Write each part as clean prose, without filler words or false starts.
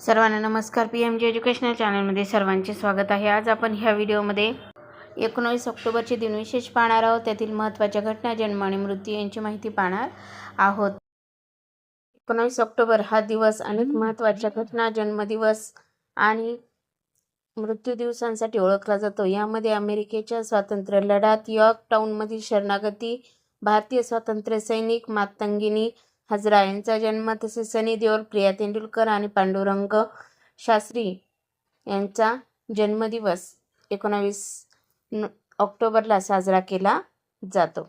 सर्वांना नमस्कार. PMG educational चॅनलमध्ये सर्वांचे स्वागत आहे. आज आपण ह्या व्हिडिओमध्ये 19 ऑक्टोबरचे दिन विशेष पाहणार आहोत. त्यातील महत्त्वाच्या घटना, जन्म आणि मृत्यू यांची माहिती पाहणार आहोत. 19 ऑक्टोबर हा दिवस अनेक महत्त्वाच्या घटना, जन्मदिवस आणि मृत्यू दिवसांसाठी ओळखला जातो. यामध्ये अमेरिकेच्या स्वातंत्र्य लढ्यात यॉर्क टाउनमधील शरणागती, भारतीय स्वातंत्र्य सैनिक मातंगिनी हजरा यांचा जन्म, तसेच सनी देओल, प्रिया तेंडुलकर आणि पांडुरंग शास्त्री यांचा जन्मदिवस 19 ऑक्टोबरला साजरा केला जातो.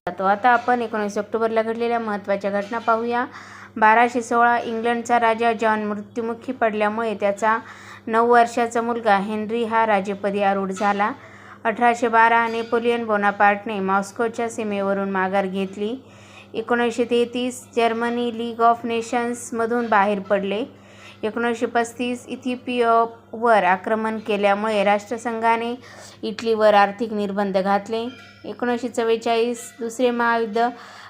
आता आपण 19 ऑक्टोबरला घडलेल्या महत्त्वाच्या घटना पाहूया. 1216 इंग्लंडचा राजा जॉन मृत्युमुखी पडल्यामुळे त्याचा 9 वर्षाचा मुलगा हेनरी हा राजेपदी आरूढ झाला. 1812 नेपोलियन बोनापार्टने मॉस्कोच्या सीमेवरून माघार घेतली. 1933 जर्मनी लीग ऑफ नेशन्समधून बाहेर पडले. 1935 इथिओपियावर आक्रमण केल्यामुळे राष्ट्रसंघाने इटलीवर आर्थिक निर्बंध घातले. 1944 दुसरे महायुद्ध,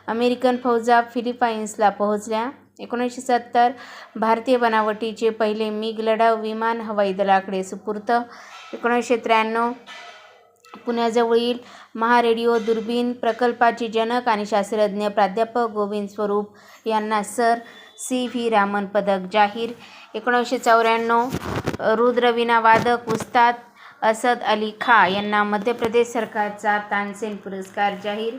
अमेरिकन फौजा फिलिपाईन्सला पोहोचल्या. 1970 भारतीय बनावटीचे पहिले मिग लढाऊ विमान हवाई दलाकडे सुपूर्त. 1993 पुण्याजवळील महारेडिओ दुर्बीण प्रकल्पाचे जनक आणि शास्त्रज्ञ प्राध्यापक गोविंद स्वरूप यांना सर C.V. रामन पदक जाहीर. 1994 रुद्रवीणा वादक उस्ताद असद अली खां यांना मध्य प्रदेश सरकारचा तानसेन पुरस्कार जाहीर.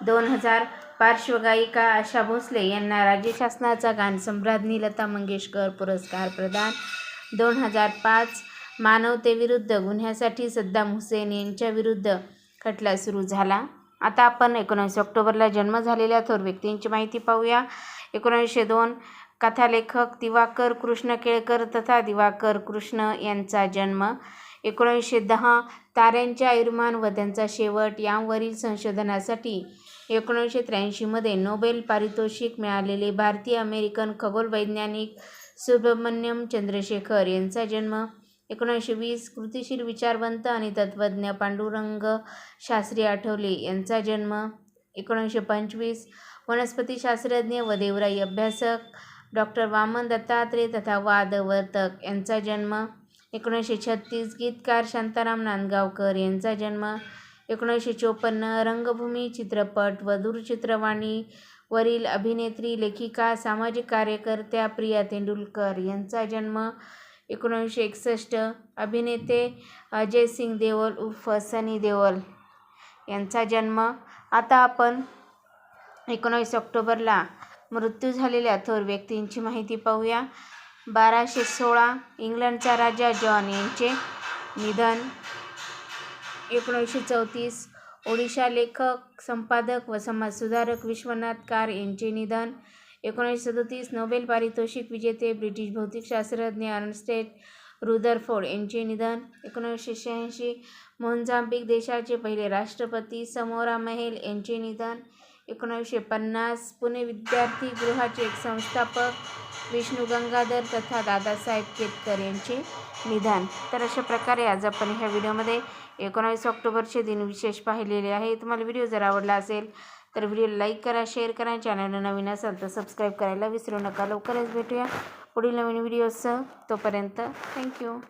2000 पार्श्वगायिका आशा भोसले यांना राज्य शासनाचा गानसम्राज्ञी लता मंगेशकर पुरस्कार प्रदान. 2005 मानवतेविरुद्ध गुन्ह्यासाठी सद्दाम हुसेन यांच्याविरुद्ध खटला सुरू झाला. आता आपण 19 ऑक्टोबरला जन्म झालेल्या थोर व्यक्तींची माहिती पाहूया. 1902 कथालेखक दिवाकर कृष्ण केळकर तथा दिवाकर कृष्ण यांचा जन्म. 1910 ताऱ्यांचे आयुर्मान व त्यांचा शेवट यांवरील संशोधनासाठी 1983 मध्ये नोबेल पारितोषिक मिळालेले भारतीय अमेरिकन खगोलवैज्ञानिक सुब्रमण्यम चंद्रशेखर यांचा जन्म. 1920 कृतिशील विचारवंत आणि तत्त्वज्ञ पांडुरंग शास्त्री आठवले यांचा जन्म. 1925 वनस्पतिशास्त्रज्ञ व देवराई अभ्यासक डॉ. वामन दत्तात्रेय तथा वादवर्तक यांचा जन्म. 1936 गीतकार शांताराम नांदगावकर यांचा जन्म. 1954 रंगभूमी, चित्रपट व दूरचित्रवाणी वरील अभिनेत्री, लेखिका, सामाजिक कार्यकर्त्या प्रिया तेंडुलकर यांचा जन्म. 1961 अभिनेते अजय सिंग देओल उर्फ सनी देओल यांचा जन्म. आता आपण 19 ऑक्टोबरला मृत्यू झालेल्या थोर व्यक्तींची माहिती पाहूया. 1216 इंग्लंडचा राजा जॉन यांचे निधन. 1934 ओडिशा लेखक, संपादक व समाजसुधारक विश्वनाथ कार यांचे निधन. 1937 नोबेल पारितोषिक विजेते ब्रिटिश भौतिकशास्त्रज्ञ अर्नस्ट रुदरफोर्ड यांचे निधन. 1986 मोझांबिक देशाचे पहिले राष्ट्रपती समोरा महेल यांचे निधन. 1950 पुणे विद्यार्थी गृहाचे एक संस्थापक विष्णू गंगाधर तथा दादासाहेब केतकर यांचे निधन. तर अशा प्रकारे आज आपण ह्या व्हिडिओमध्ये 19 ऑक्टोबरचे दिन विशेष पाहिलेले आहे. तुम्हाला व्हिडिओ जर आवडला असेल तर व्हिडिओला लाईक करा, शेअर करा. चॅनलला नवीन असाल तर सबस्क्राईब करायला विसरू नका. लवकरच भेटूया पुढील नवीन व्हिडिओसह. तोपर्यंत थँक्यू.